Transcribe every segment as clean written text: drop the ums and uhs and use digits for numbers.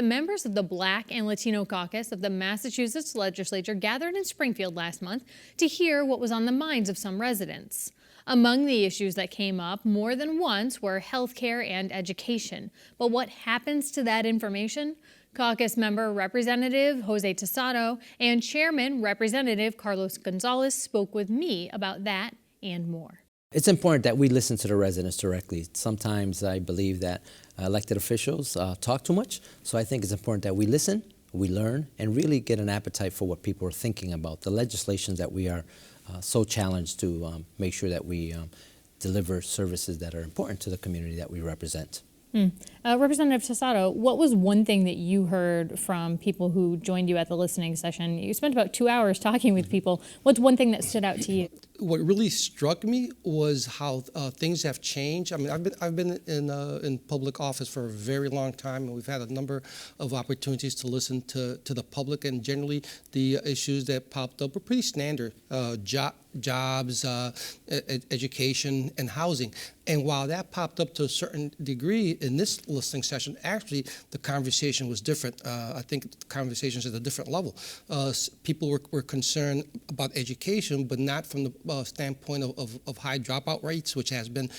The members of the Black and Latino Caucus of the Massachusetts legislature gathered in Springfield last month to hear what was on the minds of some residents. Among the issues that came up more than once were health care and education. But what happens to that information? Caucus member Representative Jose Tosado and Chairman Representative Carlos Gonzalez spoke with me about that and more. It's important that we listen to the residents directly. Sometimes I believe that elected officials talk too much, so I think it's important that we listen, we learn, and really get an appetite for what people are thinking about, the legislations that we are so challenged to make sure that we deliver services that are important to the community that we represent. Representative Tosado, what was one thing that you heard from people who joined you at the listening session? You spent about 2 hours talking with people. What's one thing that stood out to you? What really struck me was how things have changed. I mean, I've been in public office for a very long time, and we've had a number of opportunities to listen to the public, and generally the issues that popped up were pretty standard: jobs, education, and housing. And while that popped up to a certain degree in this listening session, actually the conversation was different. I think the conversation's at a different level. People were concerned about education, but not from the standpoint of high dropout rates, which has been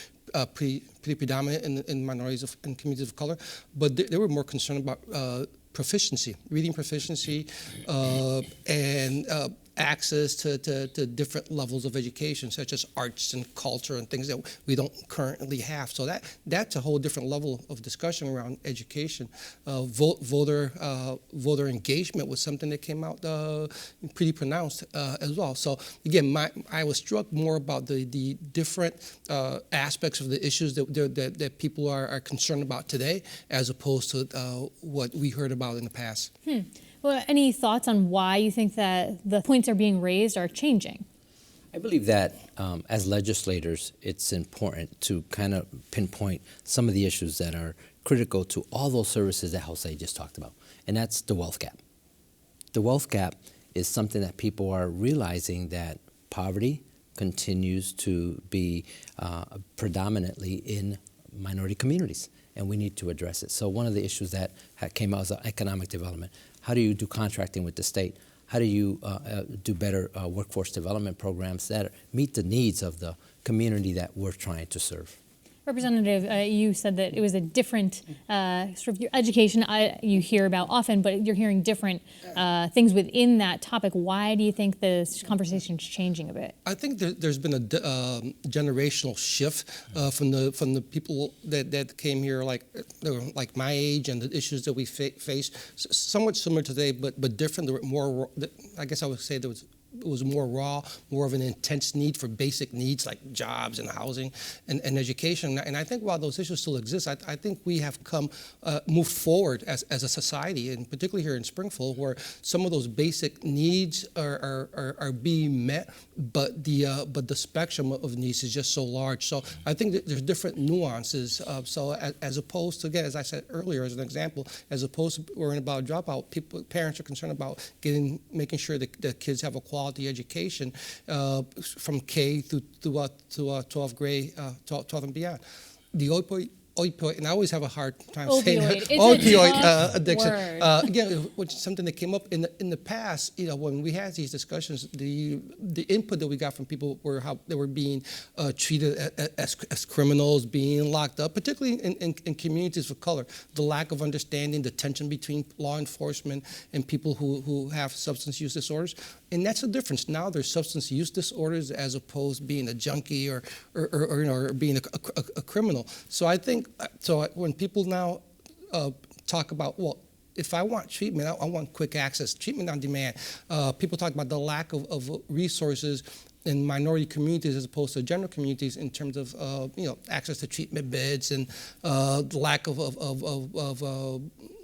pretty predominant in minorities and communities of color, but they were more concerned about proficiency, reading proficiency, and access to different levels of education, such as arts and culture and things that we don't currently have. So that's a whole different level of discussion around education. Voter engagement was something that came out pretty pronounced as well. So again, I was struck more about the different aspects of the issues that people are concerned about today, as opposed to what we heard about in the past. Well, any thoughts on why you think that the points are being raised are changing? I believe that as legislators, it's important to kind of pinpoint some of the issues that are critical to all those services that Jose just talked about, and that's the wealth gap. The wealth gap is something that people are realizing that poverty continues to be predominantly in minority communities, and we need to address it. So one of the issues that came out is economic development. How do you do contracting with the state? How do you do better workforce development programs that meet the needs of the community that we're trying to serve? Representative, you said that it was a different sort of your education you hear about often, but you're hearing different things within that topic. Why do you think this conversation is changing a bit? I think there's been a generational shift from the people that came here like my age, and the issues that we face, somewhat similar today, but different. There were more. I guess I would say there was more raw, more of an intense need for basic needs like jobs and housing and education. And I think while those issues still exist, I think we have moved forward as a society, and particularly here in Springfield, where some of those basic needs are being met, but the spectrum of needs is just so large. So I think that there's different nuances. So as opposed to, again, as I said earlier, as an example, as opposed to worrying about dropout, parents are concerned about making sure that the kids have a quality education from K through 12th grade, 12 and beyond. The opioid, and I always have a hard time saying that. Opioid addiction. Again, which is something that came up in the past. You know, when we had these discussions, the input that we got from people were how they were being treated as criminals, being locked up, particularly in communities of color. The lack of understanding, the tension between law enforcement and people who have substance use disorders. And that's the difference. Now there's substance use disorders as opposed to being a junkie or being a criminal. So I think when people now talk about, well, if I want treatment, I want quick access, treatment on demand. People talk about the lack of resources in minority communities as opposed to general communities in terms of access to treatment beds and the lack of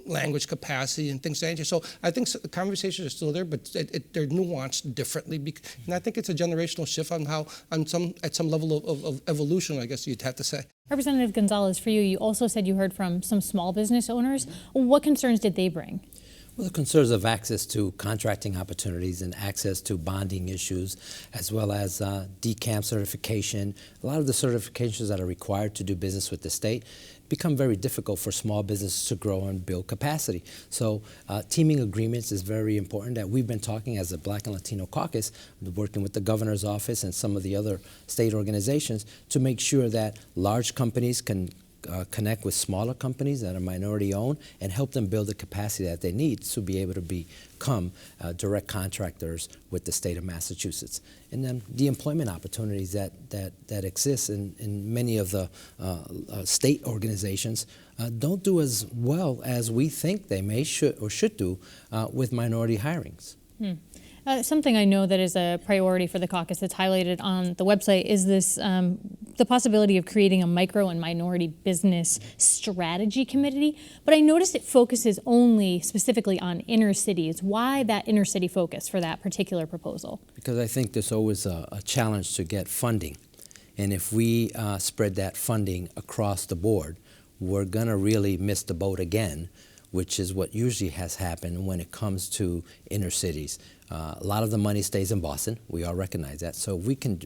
language capacity and things like that. So I think the conversations are still there, but they're nuanced differently. And I think it's a generational shift at some level of evolution, I guess you'd have to say. Representative Gonzalez, for you, you also said you heard from some small business owners. What concerns did they bring? Well, the concerns of access to contracting opportunities and access to bonding issues, as well as DCAM certification, a lot of the certifications that are required to do business with the state, become very difficult for small businesses to grow and build capacity. So teaming agreements is very important that we've been talking as a Black and Latino Caucus, working with the governor's office and some of the other state organizations to make sure that large companies can connect with smaller companies that are minority owned and help them build the capacity that they need to be able to become direct contractors with the state of Massachusetts. And then the employment opportunities that exist in many of the state organizations don't do as well as we think they should do with minority hirings. Something I know that is a priority for the caucus that's highlighted on the website is this the possibility of creating a micro and minority business strategy committee. But I noticed it focuses only specifically on inner cities. Why that inner city focus for that particular proposal? Because I think there's always a challenge to get funding. And if we spread that funding across the board, we're going to really miss the boat again, which is what usually has happened when it comes to inner cities. A lot of the money stays in Boston. We all recognize that. So if we can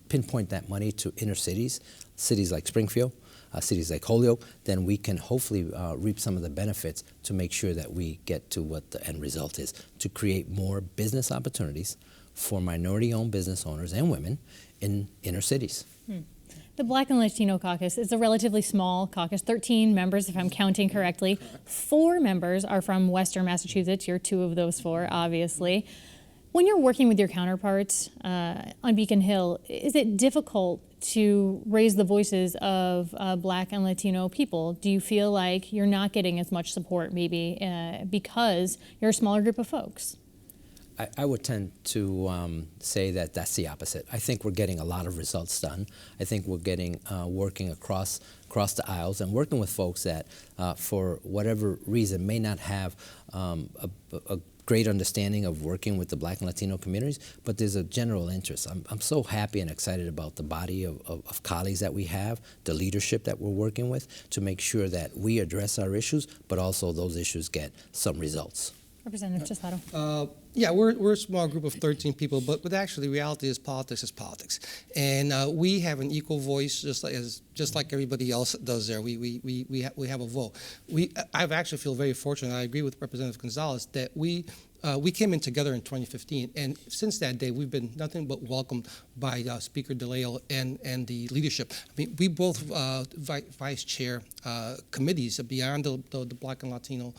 pinpoint that money to inner cities, cities like Springfield, cities like Holyoke, then we can hopefully reap some of the benefits to make sure that we get to what the end result is, to create more business opportunities for minority-owned business owners and women in inner cities. The Black and Latino Caucus is a relatively small caucus, 13 members if I'm counting correctly. 4 members are from Western Massachusetts. You're 2 of those 4, obviously. When you're working with your counterparts on Beacon Hill, is it difficult to raise the voices of Black and Latino people? Do you feel like you're not getting as much support maybe because you're a smaller group of folks? I would tend to say that that's the opposite. I think we're getting a lot of results done. I think we're getting working across the aisles and working with folks that, for whatever reason, may not have a great understanding of working with the Black and Latino communities, but there's a general interest. I'm so happy and excited about the body of colleagues that we have, the leadership that we're working with to make sure that we address our issues, but also those issues get some results. Representative Tosado. Yeah, we're a small group of 13 people, but actually the reality is politics. And we have an equal voice just like everybody else does there. We have a vote. I actually feel very fortunate. I agree with Representative Gonzalez that we came in together in 2015, and since that day, we've been nothing but welcomed by Speaker DeLeo and the leadership. I mean, we both vice chair committees beyond the Black and Latino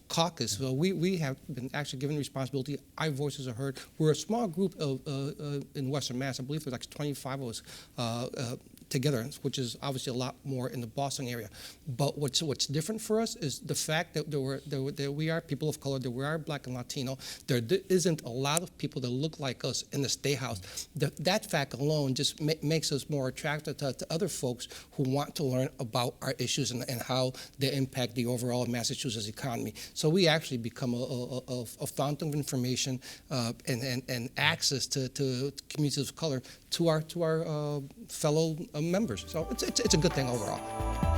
caucus. So we have been actually given responsibility. Our voices are heard. We're a small group in Western Mass. I believe there's like 25 of us together, which is obviously a lot more in the Boston area. But what's different for us is the fact that we are people of color, that we are Black and Latino. There isn't a lot of people that look like us in the State House. That fact alone just makes us more attractive to other folks who want to learn about our issues and how they impact the overall Massachusetts economy. So we actually become a fountain of information and access to communities of color to our fellow members. So it's a good thing overall.